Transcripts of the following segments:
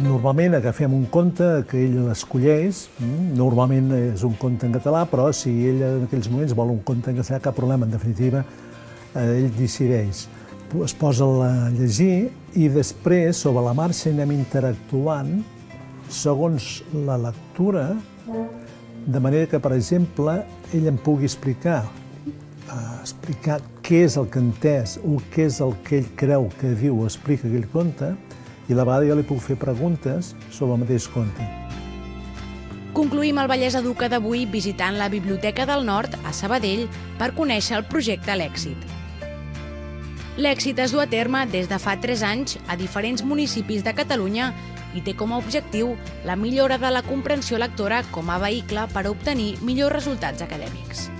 Normalment agafem un conte que ell escolleix, normalment és un conte en català, però si ell en aquells moments vol un conte en castellà, cap problema, en definitiva, ell decideix. Es posa a llegir i després, sobre la marxa, anem interactuant segons la lectura, de manera que, per exemple, ell em pugui explicar què és el que ha entès o què és el que ell creu que diu o explica aquell conte, i a la vegada jo li puc fer preguntes sobre el mateix conte. Concluïm el Vallès Educa d'avui visitant la Biblioteca del Nord a Sabadell per conèixer el projecte L'Èxit. L'Èxit es du a terme des de fa 3 anys a diferents municipis de Catalunya i té com a objectiu la millora de la comprensió lectora com a vehicle per obtenir millors resultats acadèmics.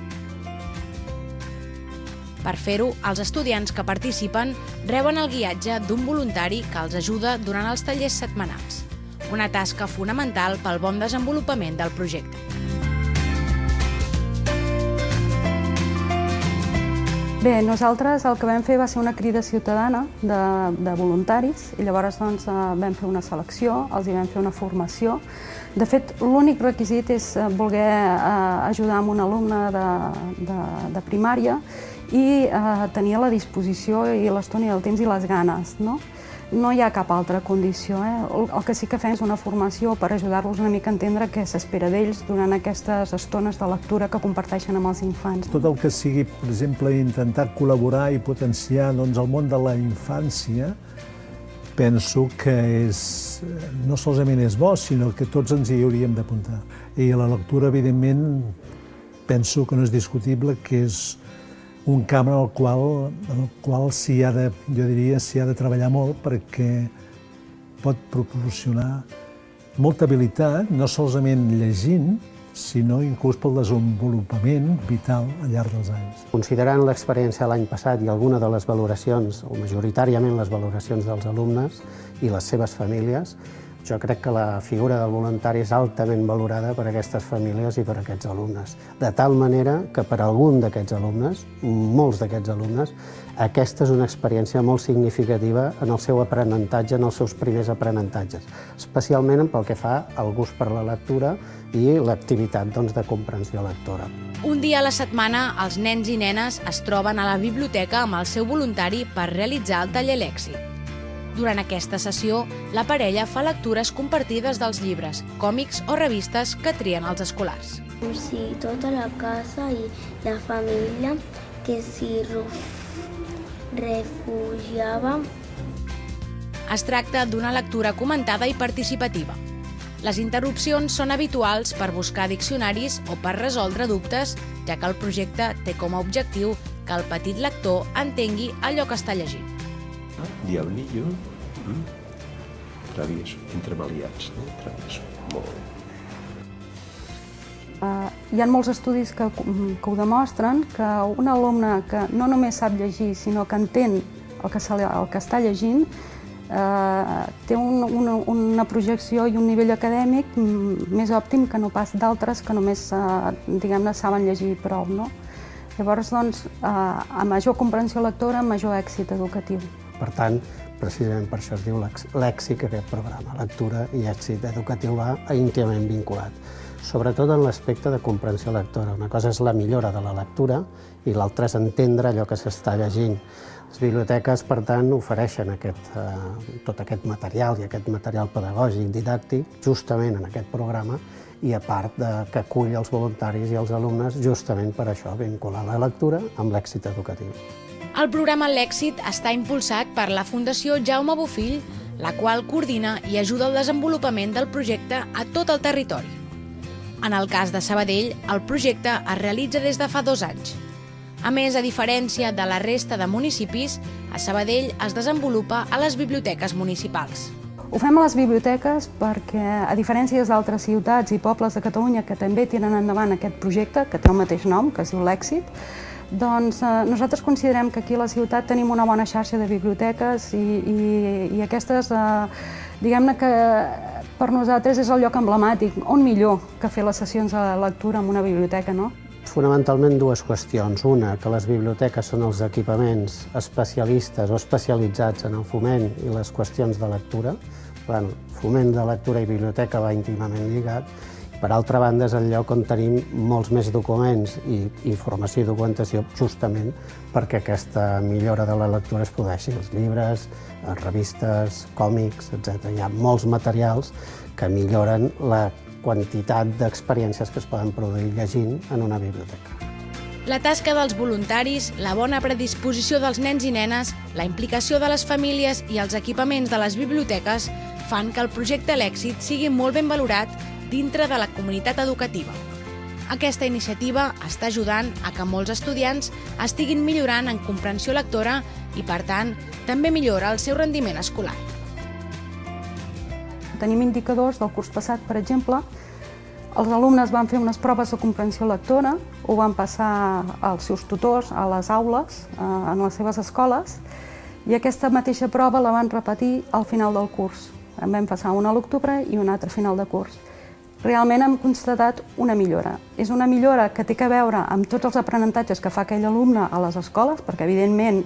Per fer-ho, els estudiants que participen reben el guiatge d'un voluntari que els ajuda durant els tallers setmanals, una tasca fonamental pel bon desenvolupament del projecte. Bé, nosaltres el que vam fer va ser una crida ciutadana de voluntaris i llavors vam fer una selecció, els hi vam fer una formació. De fet, l'únic requisit és voler ajudar amb un alumne de primària i tenir a la disposició i l'estona i el temps i les ganes. No hi ha cap altra condició. El que sí que fem és una formació per ajudar-los una mica a entendre què s'espera d'ells durant aquestes estones de lectura que comparteixen amb els infants. Tot el que sigui, per exemple, intentar col·laborar i potenciar el món de la infància, penso que no solament és bo, sinó que tots ens hi hauríem d'apuntar. I la lectura, evidentment, penso que no és discutible, que és un camp en el qual s'hi ha de treballar molt perquè pot proporcionar molta habilitat, no solament llegint, sinó inclús pel desenvolupament vital al llarg dels anys. Considerant l'experiència l'any passat i alguna de les valoracions, o majoritàriament les valoracions dels alumnes i les seves famílies, jo crec que la figura del voluntari és altament valorada per aquestes famílies i per aquests alumnes. De tal manera que per algun d'aquests alumnes, molts d'aquests alumnes, aquesta és una experiència molt significativa en el seu aprenentatge, en els seus primers aprenentatges, especialment pel que fa al gust per la lectura i l'activitat de comprensió lectora. Un dia a la setmana, els nens i nenes es troben a la biblioteca amb el seu voluntari per realitzar el taller L'Èxit. Durant aquesta sessió, la parella fa lectures compartides dels llibres, còmics o revistes que trien els escolars. Sí, tota la casa i la família que s'hi refugiava. Es tracta d'una lectura comentada i participativa. Les interrupcions són habituals per buscar diccionaris o per resoldre dubtes, ja que el projecte té com a objectiu que el petit lector entengui allò que està llegint. Diablillo, travieso, entremaliats, travieso, molt bé. Hi ha molts estudis que ho demostren, que un alumne que no només sap llegir, sinó que entén el que està llegint, té una projecció i un nivell acadèmic més òptim que no pas d'altres que només, diguem-ne, saben llegir prou. Llavors, a major comprensió lectora, major èxit educatiu. Per tant, precisament per això es diu L'Èxit, aquest programa. Lectura i èxit educatiu va íntimament vinculat, sobretot en l'aspecte de comprensió lectora. Una cosa és la millora de la lectura i l'altra és entendre allò que s'està llegint. Les biblioteques, per tant, ofereixen tot aquest material i aquest material pedagògic, didàctic, justament en aquest programa, i a part que acull els voluntaris i els alumnes justament per això, vincular la lectura amb l'èxit educatiu. El programa L'Èxit està impulsat per la Fundació Jaume Bofill, la qual coordina i ajuda al desenvolupament del projecte a tot el territori. En el cas de Sabadell, el projecte es realitza des de fa 2 anys. A més, a diferència de la resta de municipis, a Sabadell es desenvolupa a les biblioteques municipals. Ho fem a les biblioteques perquè, a diferència d'altres ciutats i pobles de Catalunya que també tiren endavant aquest projecte, que té el mateix nom, que es diu L'Èxit, doncs nosaltres considerem que aquí a la ciutat tenim una bona xarxa de biblioteques i aquestes, diguem-ne que per nosaltres és el lloc emblemàtic, on millor que fer les sessions de lectura en una biblioteca, no? Fonamentalment 2 qüestions. Una, que les biblioteques són els equipaments especialistes o especialitzats en el foment i les qüestions de lectura, Foment de lectura i biblioteca va íntimament lligat. Per altra banda, és el lloc on tenim molts més documents i informació i documentació justament perquè aquesta millora de la lectura es produeixi. Els llibres, revistes, còmics, etc. Hi ha molts materials que milloren la quantitat d'experiències que es poden produir llegint en una biblioteca. La tasca dels voluntaris, la bona predisposició dels nens i nenes, la implicació de les famílies i els equipaments de les biblioteques fan que el projecte L'Èxit sigui molt ben valorat dintre de la comunitat educativa. Aquesta iniciativa està ajudant a que molts estudiants estiguin millorant en comprensió lectora i, per tant, també millora el seu rendiment escolar. Tenim indicadors del curs passat, per exemple. Els alumnes van fer unes proves de comprensió lectora, ho van passar als seus tutors, a les aules, en les seves escoles, i aquesta mateixa prova la van repetir al final del curs. En vam passar una a l'octubre i una altra a final de curs. Realment hem constatat una millora. És una millora que té a veure amb tots els aprenentatges que fa aquell alumne a les escoles, perquè evidentment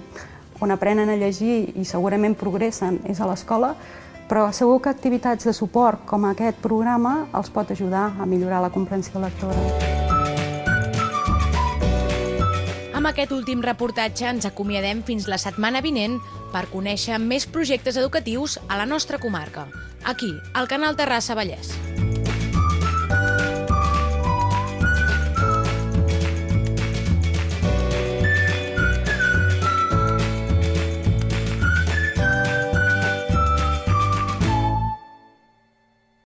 on aprenen a llegir i segurament progressen és a l'escola, però segur que activitats de suport com aquest programa els pot ajudar a millorar la comprensió lectora. Amb aquest últim reportatge ens acomiadem fins la setmana vinent per conèixer més projectes educatius a la nostra comarca, aquí, al Canal Terrassa Vallès.